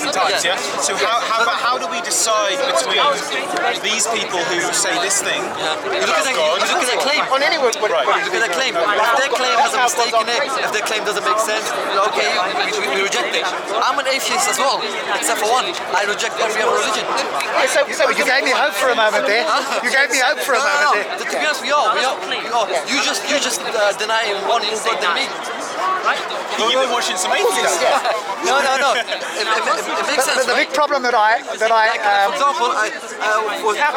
in times, yeah? So how do we decide between these people who say this thing about God? You look at their claim. On anyone, right. You look at their claim. If their claim has a mistake in it, if their claim doesn't make sense, okay, we reject it. I'm an atheist as well, except for one. I reject every other religion. So you gave me hope for a moment there. You gave me hope for a moment there. To be honest, we are. You just deny one more God than me. You've been watching some atheists. No. It makes sense. The big problem that I for example,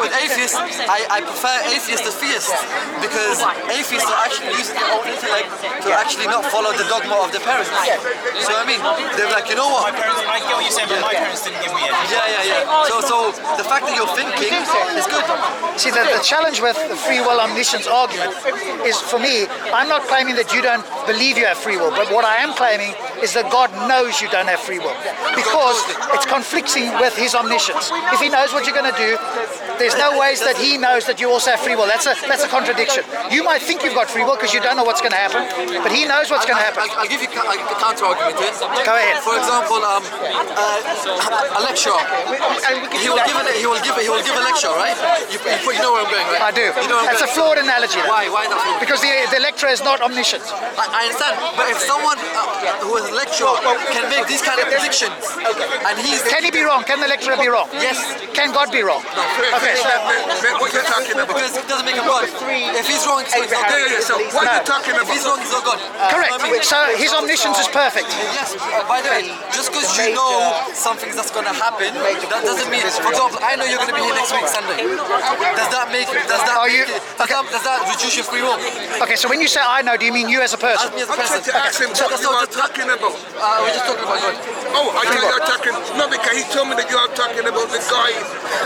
with atheists, I prefer atheists to theists because atheists are actually using their own intellect to actually not follow the dogma of their parents. So I mean, they're like, you know what? My parents, I get what you're saying, but my parents didn't give me any. Yeah. So the fact that you're thinking is good. See, the challenge with the free will omniscience argument is, for me, I'm not claiming that you don't believe you have free will, but what I am claiming is that God knows you don't have free will because it's conflicting with his omniscience. If he knows what you're going to do, there's no ways that he knows that you also have free will. That's a contradiction. You might think you've got free will because you don't know what's going to happen, but he knows what's going to happen. I'll give you a counter argument here. Go ahead. For example, a lecturer. He will give a lecture, right? You know where I'm going, right? I do. You know where I'm That's going. a flawed analogy. Why is that flawed? Because the lecturer is not omniscient. I understand, but if someone who is a lecturer can make these kind of predictions, and can he be wrong? Can the lecturer be wrong? Yes. Can God be wrong? No. Okay. So what you're talking about? Because it doesn't make him God. If he's wrong, he's not God. So what are you talking If about? he's wrong, he's not God. correct. So his omniscience is perfect. Yes. By the way, just because you know something that's going to happen, that doesn't mean. For example, I know you're going to be here next week Sunday. Does that reduce your free will? Okay. So when you say I know, do you mean you as a person? As me as a I'm person. trying to ask him what you are talking about. We're just talking about God. Oh, I thought you were talking. No, because he told me that you are talking about the guy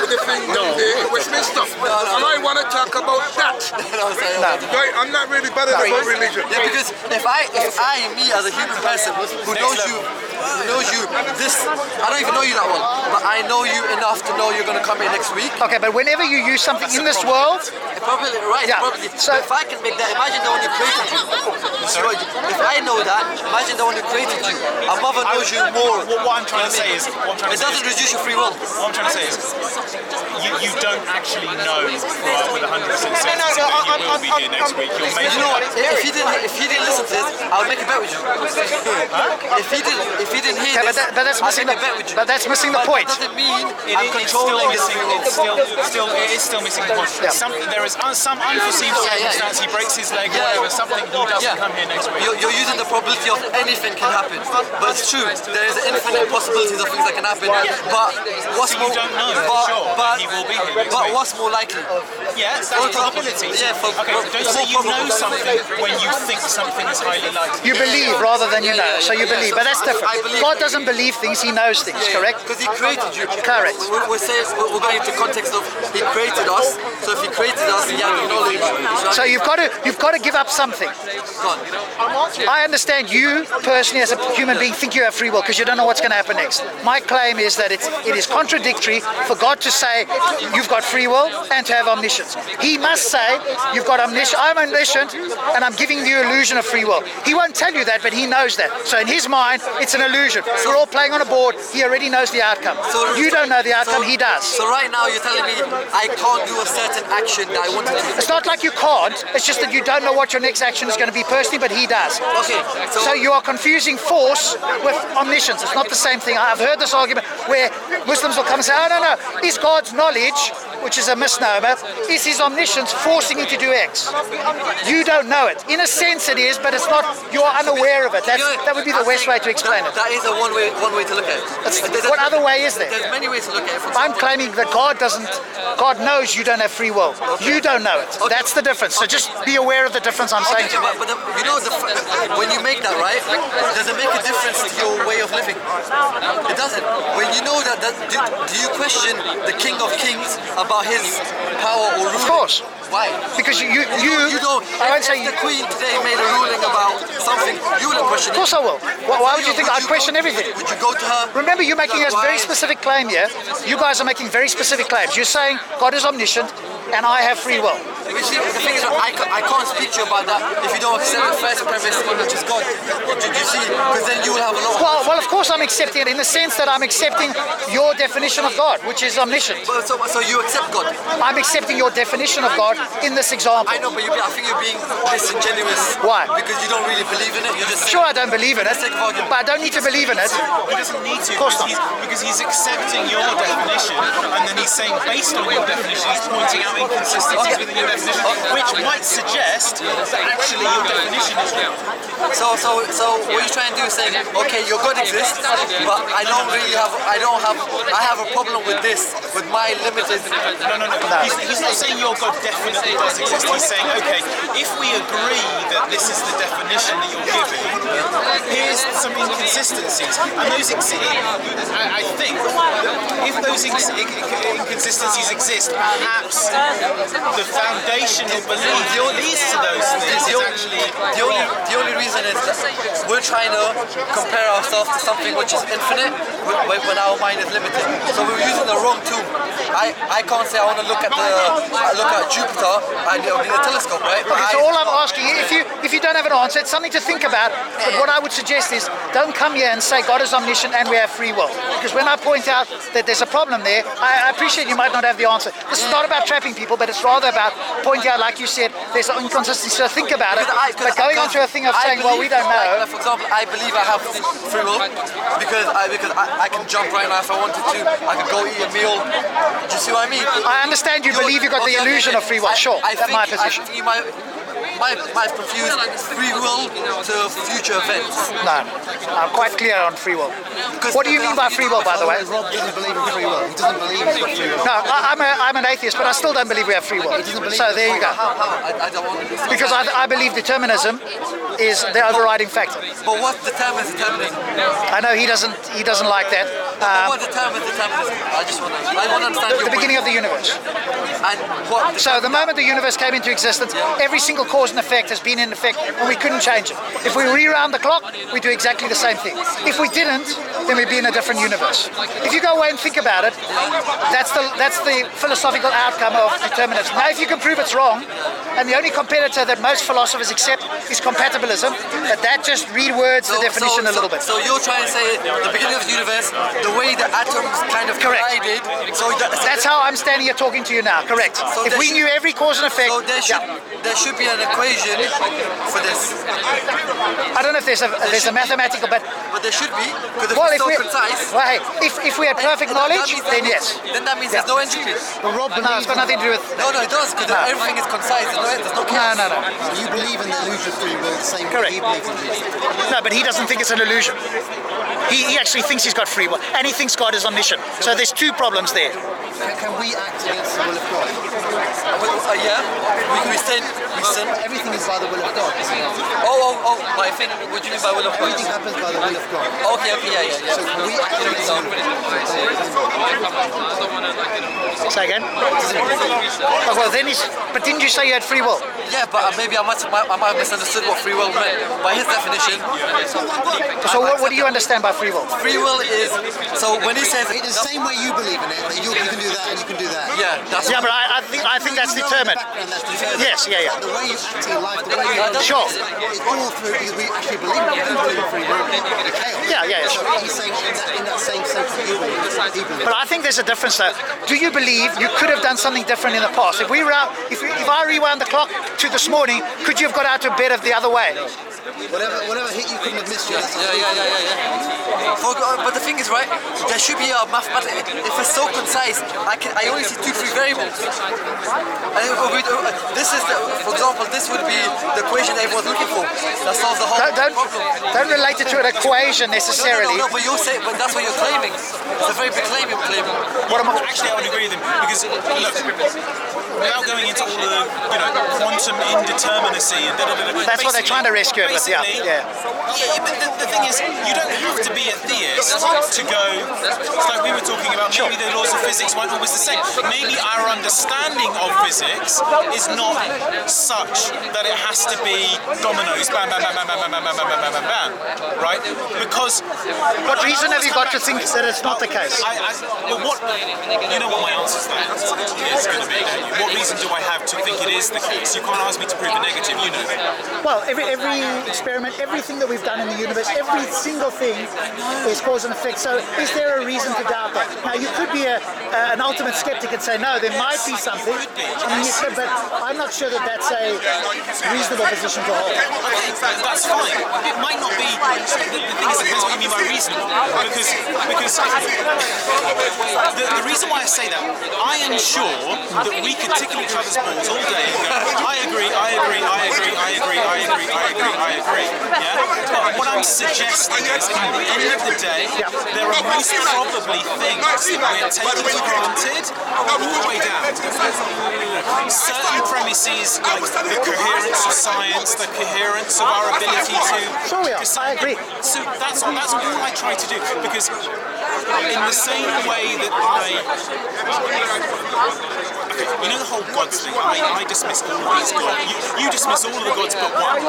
with the thing in Westminster. And I want to talk about that. Right? I'm not really bothered about religion. Yeah, because if I, me as a human person who knows you, this, I don't even know you that well, but I know you enough to know you're going to come here next week. Okay, but whenever you use something in this world, Probably, right, Yeah. probably. So- If I can make that, imagine the one who created you. If I know that, imagine the one who created you. A mother knows you more. What I'm trying to say is, It doesn't reduce your free will. what I'm trying to say is, you don't actually know with 100% certainty that you will be here next week. You're making You know what? it up. If he didn't listen to this, I would make a bet with you. If he didn't hear okay, this, but that's I'd missing make a bet with you. but that's missing the But point. that doesn't mean I'm It's still controlling his missing. free will. It is still missing the point. There is some unforeseen circumstance. He breaks his leg, whatever. Something he doesn't come here next week. You're using the probability of anything can happen, but it's true. There is infinite possibilities of things that can happen. But what's So more? you don't know for but, sure but, he will be here next but week. what's more likely? Yeah, that's probability. Yeah, Okay, don't say you know something when you think something is highly likely. You believe rather than you know, so you yeah. believe, but that's I different. believe. God doesn't believe things; He knows things. Correct? Because he created you. Correct. We're saying we're going into context of he created us. So if he created us, he had the knowledge. So you've got to give up something. Go on. I understand you personally as a human being think you have free will because you don't know what's going to happen next. My claim is that it is contradictory for God to say you've got free will and to have omniscience. He must say you've got omniscience. I'm omniscient and I'm giving you the illusion of free will. He won't tell you that, but he knows that. So in his mind, it's an illusion. We're all playing on a board. He already knows the outcome. You don't know the outcome. He does. So right now you're telling me I can't do a certain action that I want to do. It's not like you can't. It's just that you don't know what your next action is going to be personally, but he does. Okay. So you are confusing force with omniscience. It's not the same thing. I've heard this argument where Muslims will come and say, oh, no, is God's knowledge, which is a misnomer, is his omniscience forcing you to do X? You don't know it. In a sense it is, but it's not, you are unaware of it. That would be the best way to explain it. That is one way to look at it. What other way is there? There's many ways to look at it. I'm claiming that God knows you don't have free will. You don't know it. That's the difference. So just be aware of the difference I'm saying to you. But you know, when you make that, right, does it make a difference to your way of living? It doesn't. When you know that do you question the King of Kings about his power or rule? Of course. Why? Because you don't. I won't say If the Queen today made a ruling about something, you wouldn't question Of it. course I will. Why would you think I'd question everything? Would you go to her? Remember, you're making a very Why? specific claim here. You guys are making very specific claims. You're saying God is omniscient and I have free will. You see, the thing is, I can't speak to you about that if you don't accept the first premise, which is God. Do you see? Because then you will have a lot of... Well, of course I'm accepting it in the sense that I'm accepting your definition of God, which is omniscient. So you accept God? I'm accepting your definition of God in this example. I know, but I think you're being disingenuous. Why? Because you don't really believe in it. You're just Sure, I don't believe in it, Let's take a argument. but I don't need to believe in it. He doesn't need to, course because he's accepting your definition, and then he's saying, based on your definition, he's pointing out inconsistencies within your definition, which might suggest that actually your definition is wrong. So what you're trying to do is saying, okay, your God exists, but I have a problem with this, with my limited... No. He's not saying your God definitely does exist. He's saying, okay, if we agree that this is the definition that you're giving, here's some inconsistencies. And those I think, if those inconsistencies exist, perhaps the foundational belief leads to those things is actually The only reason is that we're trying to compare ourselves to something which is infinite when our mind is limited. So we're using the wrong tool. I can't say I want to look at Jupiter. I need a telescope, right? But So all I'm asking you, if you don't have an answer, it's something to think about. But what I would suggest is, don't come here and say God is omniscient and we have free will. Because when I point out that there's a problem there, I appreciate you might not have the answer. This is not about trapping people, but it's rather about pointing out, like you said, there's an inconsistency. So think about it. But going on to a thing of saying, well, we don't know. Like, for example, I believe I have free will because I can jump right now if I wanted to. I could go eat a meal. Do you see what I mean? I understand you believe you've got the illusion of free will. Sure, that's my position. I think you might confuse free will to future events. No, I'm quite clear on free will. What do you mean by free will, by the way? Rob doesn't believe in free will. He doesn't believe he's got free will. No, I'm an atheist, but I still don't believe we have free will. So there you go. How? I don't want to. Because I believe determinism is the overriding factor. But what determines determinism? I know he doesn't like that. But what determines determinism? I want to understand The beginning of the universe. And what? So the moment the universe came into existence, every single cause and effect has been in effect, and we couldn't change it. If we rewound the clock, we do exactly the same thing. If we didn't, then we'd be in a different universe. If you go away and think about it, that's the philosophical outcome of determinism. Now, if you can prove it's wrong, and the only competitor that most philosophers accept is compatibilism, that just rewords the definition a little bit. So you're trying to say the beginning of the universe, the way the atoms kind of Correct. collided. That's how I'm standing here talking to you now. Correct. So If we knew every cause and effect, So there should be an equation for this. I don't know if there's a mathematical, but But there should be, because if well, it's if so we concise. well, hey, if we had perfect knowledge, then yes. Then that means there's no entropy. But Rob No, it's believes got nothing to do with. No, it does, because everything is concise. There's no chaos. No. you believe in the illusion of free will the same Correct. way he believes in it. No, but he doesn't think it's an illusion. He actually thinks he's got free will, and he thinks God is omniscient. So there's two problems there. Can we act against the will of God? Yeah, we sin. But everything is by the will of God. Oh, my thing. What do you mean by will of God? Everything happens by the will of God. Okay, yeah. So can we act against the will of God? Say again? Oh, well, then but didn't you say you had free will? Yeah, but maybe I might have misunderstood what free will meant. By his definition, So what do you understand by free will? free will is, so when he says, In the same way you believe in it, that you can do that and you can do that. yeah, that's Yeah, but I think that's determined. Yes, Yes, yeah. The way you act in life, the way you Sure. it's all through because we actually believe in it. We believe in free will. Chaos. Yeah. So he's saying in that same sense that you believe, he believes. But I think there's a difference though. Do you believe you could have done something different in the past? If I rewound the clock to this morning, could you have got out of bed of the other way? Whatever hit you couldn't have missed you. Yeah. But the thing is, right, there should be a mathematical, if it's so concise, I only see 2-3 variables. This is, for example, this would be the equation everyone's looking for. That solves the whole problem. Don't relate it to an equation necessarily. No, but you're saying, but that's what you're claiming. It's a very big claim you're claiming. Actually, I would agree with him because look, without going into all the quantum indeterminacy and That's what they're trying to rescue it with. Yeah. But the thing is, you don't have to be a theist to go. It's like we were talking about. Maybe the laws of physics weren't always the same. Maybe our understanding of physics is not such that it has to be dominoes, bam, bam, bam, bam, bam, bam, bam, bam, bam, bam, bam, right? Because what reason have you got to think that it's not the case? Well, you know what my answer to that is going to be. What reason do I have to think it is the case? You can't ask me to prove a negative. You know that. Well, every experiment, everything that we've done in the universe, every single thing is cause and effect. So, is there a reason to doubt that? Now, you could be an ultimate skeptic and say, no, there might be something. I mean, you could, but I'm not sure that that's a reasonable position to hold. Okay, that's fine. It might not be. The thing is, it depends what you mean by reasonable. Because the reason why I say that, I am sure that we could tickle each other's balls all day and go, I agree. Yeah? But what I'm suggesting is, at the end of the day, there are most probably things that we're taking for granted all the way down. Certain premises, like the coherence of science, the coherence of our ability to... Sure we are. I agree. So that's all I try to do, because in the same way that you know the whole gods thing, I dismiss all of these gods. You dismiss all of the gods but one.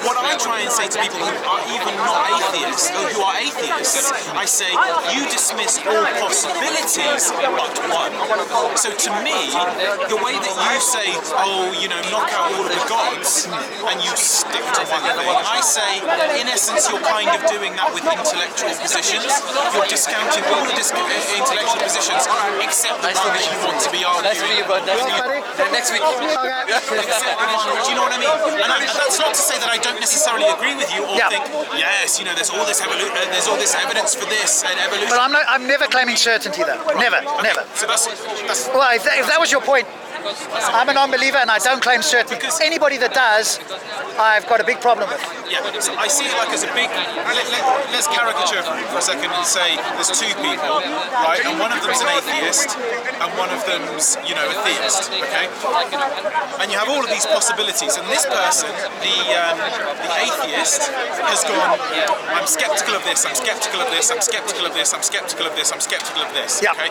What I try and say to people who are even not atheists, or who are atheists, I say, you dismiss all possibilities but one. So to me, the way that you say, knock out all of the gods, and you stick to one thing, I say, in essence, you're kind of doing that with intellectual positions. You're discounting all the intellectual positions except the one that you want to be arguing. Nice to meet you, bro. Next week. Except the one, do you know what I mean? And that's not to say that I don't necessarily agree with you or think, yes, there's all this evidence for this and evolution. But I'm never claiming certainty, though. Never. So that's well, if that was your point, I'm a non-believer and I don't claim certainty. Because anybody that does, I've got a big problem with. Yeah, so I see it like as a big. Let's caricature for a second and say there's two people, right? And one of them's an atheist, and one of them's, a theist. Okay. And you have all of these possibilities, and this person, the atheist, has gone. I'm skeptical of this. I'm skeptical of this. I'm skeptical of this. I'm skeptical of this. I'm skeptical of this. Okay.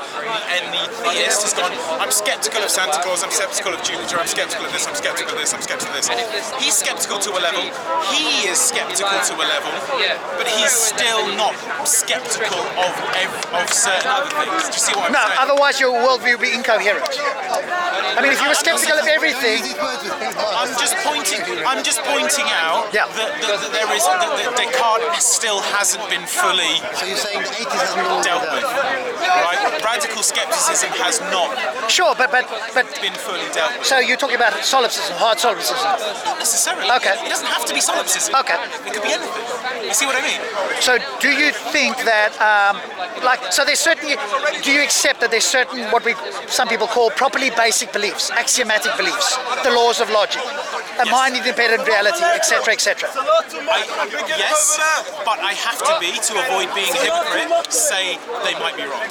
And the theist has gone. I'm skeptical of Santa Claus. I'm skeptical of Jupiter. I'm skeptical of this. I'm skeptical of this. I'm skeptical of this. He's skeptical to a level. He is skeptical to a level, but he's still not skeptical of certain other things. Do you see what I'm saying? No, otherwise your worldview would be incoherent. I mean, if you were skeptical of everything, I'm just pointing out that there is that Descartes still hasn't been fully dealt with. Right? Radical skepticism has not. Sure, but been fully dealt with. So you're talking about solipsism, hard solipsism? Not necessarily. Okay. It doesn't have to be solipsism. Okay. It could be anything. You see what I mean? So do you think that, do you accept that there's certain, some people call properly basic beliefs, axiomatic beliefs, the laws of logic, a mind-independent reality, etc., etc.? Yes, but I have to to avoid being a hypocrite, say they might be wrong.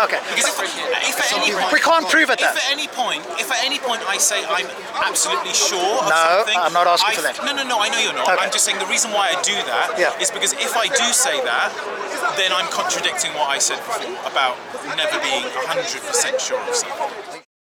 Okay. Because if at any point, we can't prove it. If at any point I say I'm absolutely sure of something, I'm not asking for that. No, I know you're not. Okay. I'm just saying the reason why I do that is because if I do say that, then I'm contradicting what I said before about never being 100% sure of something.